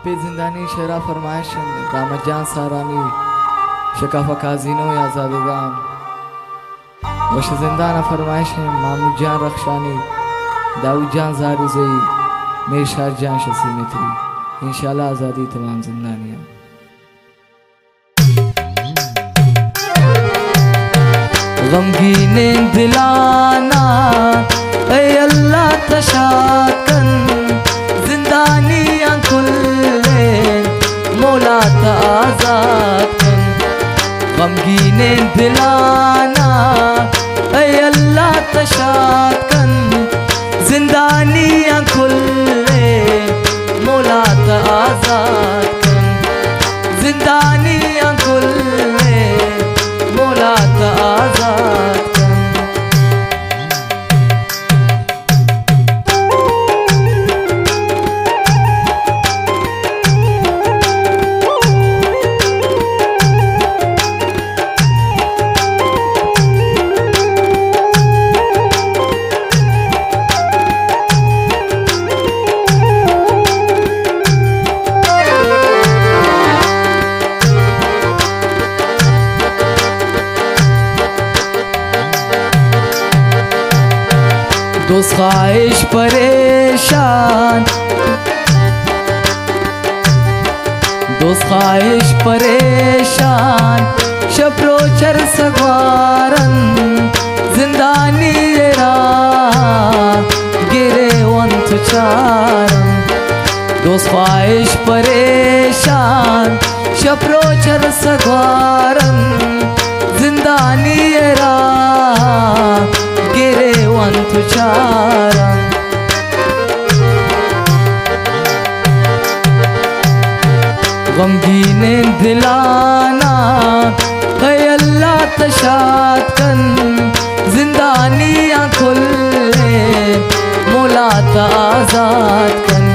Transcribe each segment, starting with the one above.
पे जिंदानी शेरा फरमाइश रामजान सारानी शकाफा काजीनो या जादूगान वश जिंदाना फरमाइश मामू जान रखशानी दाऊद जान जारुजई मेरशाद जान शसी मित्री इंशाल्लाह आज़ादी तमाम जिंदानियाँ। गमगीने दिलाना ऐ अल्लाह तशाकन जिंदानियाँ खुले मौला आज़ाद कन। गमगीने दिलाना ऐ अल्लाह तशाकन जिंदानियाँ खुले मौला आज़ाद कन। जिंदानियाँ खुले मौला आज़ाद कन। दोस्त ख्वाहिश परेशान दोस्त ख्वाहिश परेशान शप्रोचर सगवारन जिंदानी गिरे वंत चारन। दोस्त ख्वाहिश परेशान शप्रोचर सगवारन जिंदानी गिरे वंत चारन। गमगीने दिलाना है अल्लाह तशाद कन जिंदानियाँ खुले मौला आज़ाद कन।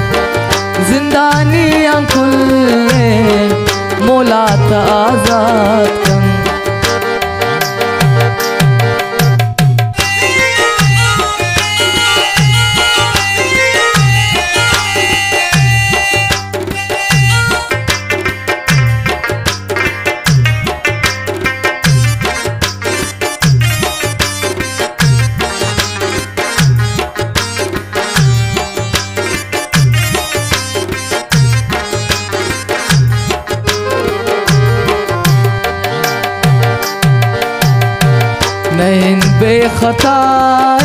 जिंदानियाँ खुले मौला आज़ाद कन। नहीं बेखता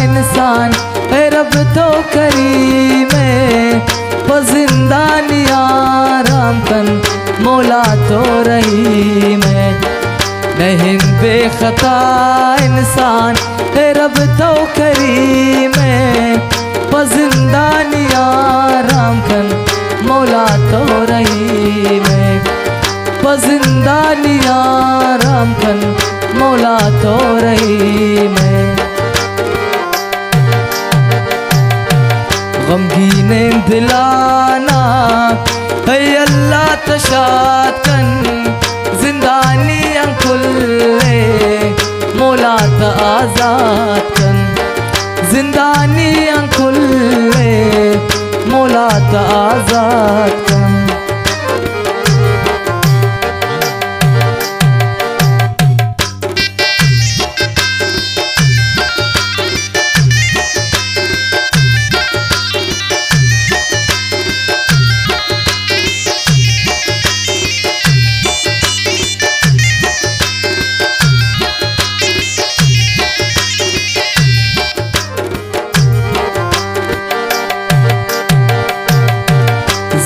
इंसान है रब तो करीम वो जिंदानी आराम कन मौला तो रहीम। नहीं बेखता इंसान है रब तो करीम वो जिंदानी आराम कन मौला तो रहीम। वो जिंदानी आराम कन मौला तो रहीम। गमगीने दिलाना है अल्लाह तशाद कन जिंदानियाँ खुले मौला आज़ाद कन। जिंदानियाँ खुले मौला आज़ाद कन।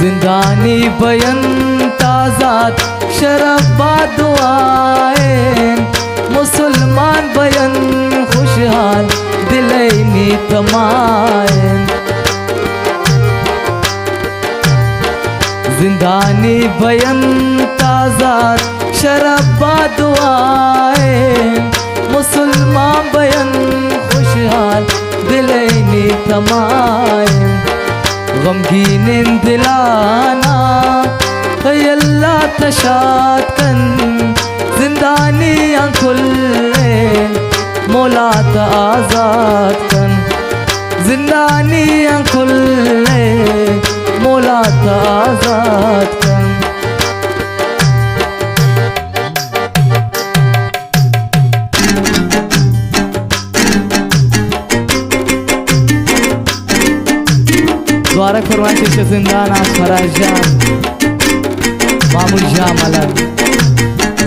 जिंदानी बयन ताज़ाद शरबा दुआएं मुसलमान बयन खुशहाल दिलैनी तमाएं। जिंदानी बयन ताज़ाद शरबा दुआएं मुसलमान बयन खुशहाल दिलैनी तमाएं। गमगीने दिलाना है अल्लाह तशाद कन जिंदानियाँ खुले मौला आज़ाद कन। जिंदानियाँ खुले मौला आज़ाद मुबारक फरमाइश जिंदाना फराज जान मामूल जान मलक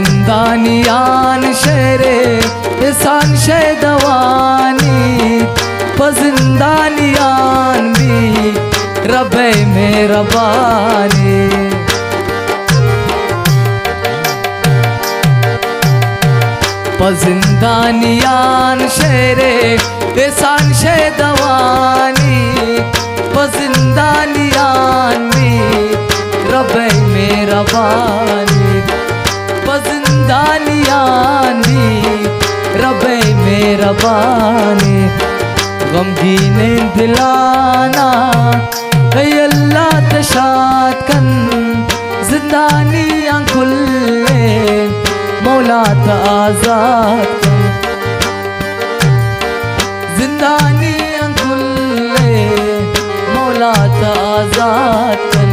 पजिंदानियान शेरे एहसान शेदवानी पजिंदानियान भी रबे मेहरबानी पजिंदानियान शेरे एहसान शेदवानी पजिंदानियान भी रबे मेहरबानी पजिंदानियानी रबे मेहरबानी गमगीन दिलाना अल्लाह तशाद कन जिंदानियां खुले मौला आजाद कन जिंदानियां खुले मौला आजाद कन